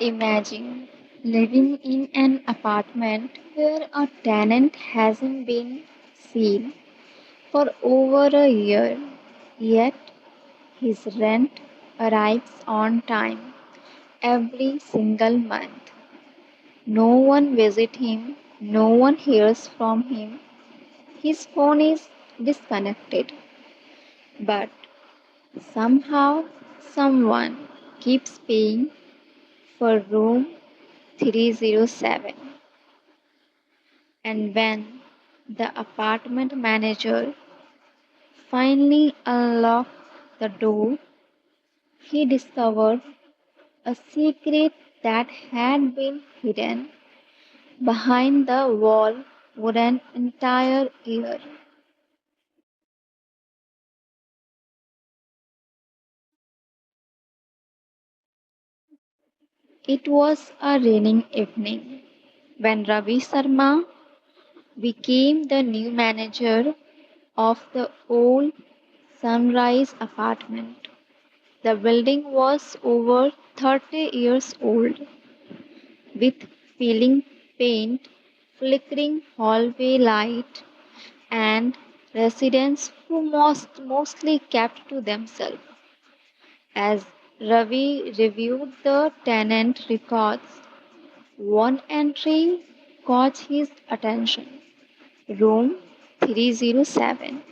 Imagine living in an apartment where a tenant hasn't been seen for over a year, yet his rent arrives on time every single month. No one visits him, no one hears from him, his phone is disconnected, but somehow someone keeps paying for room 307. And when the apartment manager finally unlocked the door, he discovered a secret that had been hidden behind the wall for an entire year. It was a raining evening when Ravi Sharma became the new manager of the old Sunrise apartment. The building was over 30 years old, with peeling paint, flickering hallway light, and residents who mostly kept to themselves. As Ravi reviewed the tenant records, one entry caught his attention. Room 307.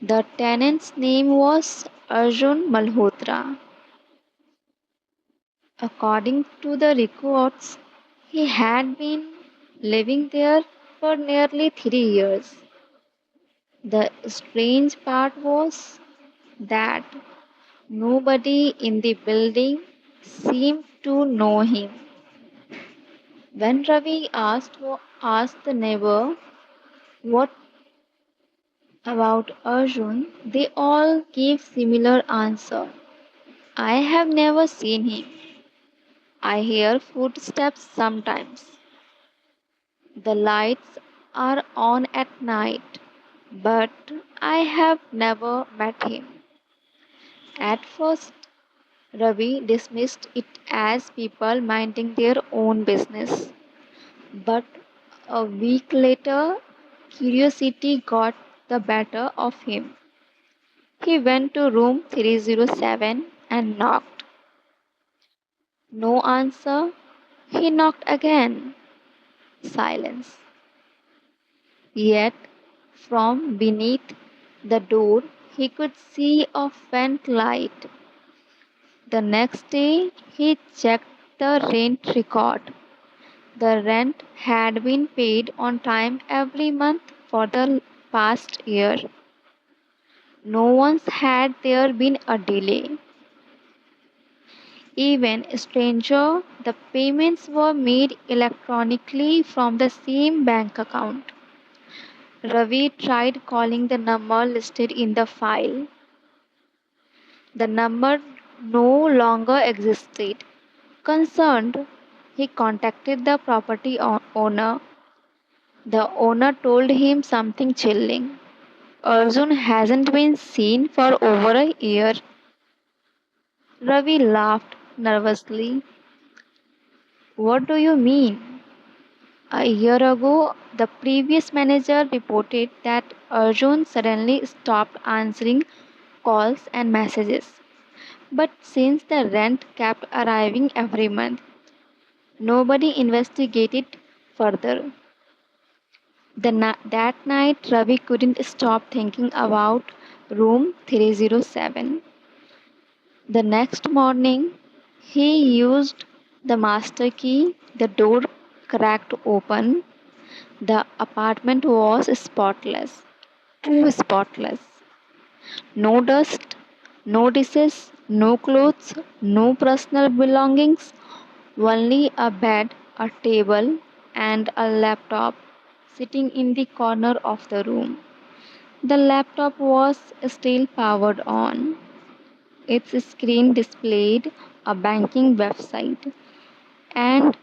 The tenant's name was Arjun Malhotra. According to the records, he had been living there for nearly 3 years. The strange part was that nobody in the building seemed to know him. When Ravi asked the neighbor what about Arjun, they all gave similar answer. I have never seen him. I hear footsteps sometimes. The lights are on at night, but I have never met him. At first, Ravi dismissed it as people minding their own business. But a week later, curiosity got the better of him. He went to room 307 and knocked. No answer. He knocked again. Silence. Yet, from beneath the door, he could see a faint light. The next day, he checked the rent record. The rent had been paid on time every month for the past year. No once had there been a delay. Even stranger, the payments were made electronically from the same bank account. Ravi tried calling the number listed in the file. The number no longer existed. Concerned, he contacted the owner. The owner told him something chilling. Arjun hasn't been seen for over a year. Ravi laughed nervously. What do you mean? A year ago, the previous manager reported that Arjun suddenly stopped answering calls and messages. But since the rent kept arriving every month, nobody investigated further. That night, Ravi couldn't stop thinking about room 307. The next morning, he used the master key, the door cracked open. The apartment was spotless, too spotless. No dust, no dishes, no clothes, no personal belongings, only a bed, a table, and a laptop sitting in the corner of the room. The laptop was still powered on. Its screen displayed a banking website, and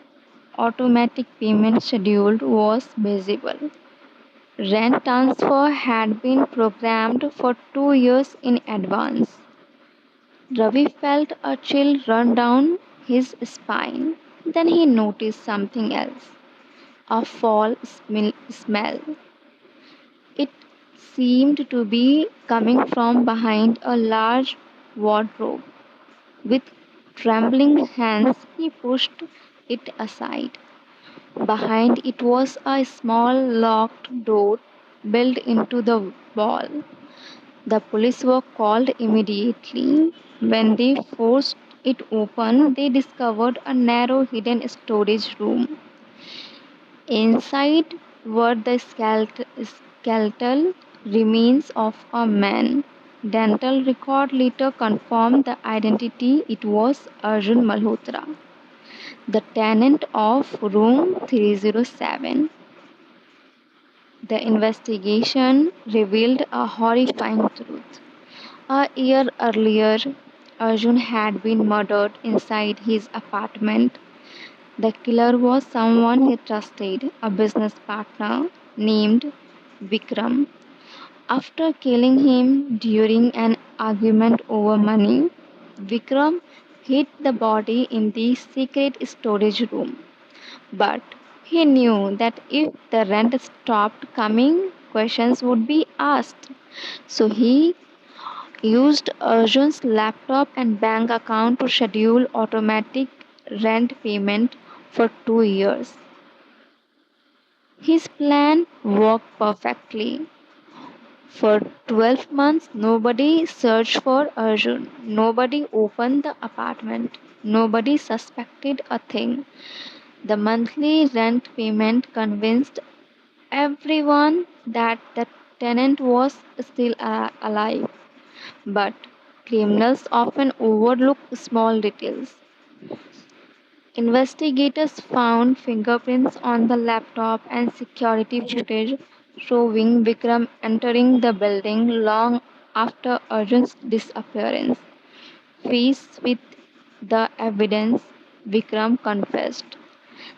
automatic payment schedule was visible. Rent transfer had been programmed for 2 years in advance. Ravi felt a chill run down his spine. Then he noticed something else, a smell. It seemed to be coming from behind a large wardrobe. With trembling hands, he pushed it aside. Behind it was a small locked door built into the wall. The police were called immediately. When they forced it open, they discovered a narrow hidden storage room. Inside were the skeletal remains of a man. Dental record later confirmed the identity. It was Arjun Malhotra, the tenant of room 307. The investigation revealed a horrifying truth. A year earlier, Arjun had been murdered inside his apartment. The killer was someone he trusted, a business partner named Vikram. After killing him during an argument over money, Vikram hid the body in the secret storage room. But he knew that if the rent stopped coming, questions would be asked. So he used Arjun's laptop and bank account to schedule automatic rent payment for 2 years. His plan worked perfectly. For 12 months, nobody searched for Arjun. Nobody opened the apartment. Nobody suspected a thing. The monthly rent payment convinced everyone that the tenant was still alive. But criminals often overlook small details. Investigators found fingerprints on the laptop and security footage showing Vikram entering the building long after Arjun's disappearance. Faced with the evidence, Vikram confessed.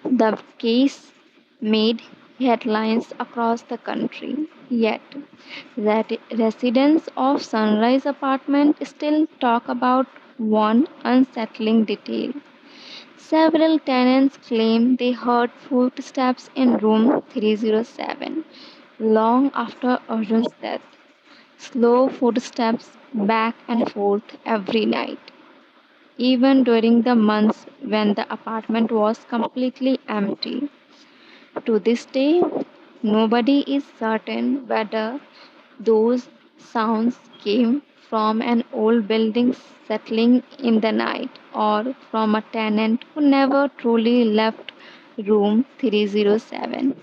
The case made headlines across the country. Yet, residents of Sunrise Apartment still talk about one unsettling detail. Several tenants claim they heard footsteps in room 307 long after Arjun's death. Slow footsteps back and forth every night, even during the months when the apartment was completely empty. To this day, nobody is certain whether those sounds came from an old building settling in the night or from a tenant who never truly left room 307.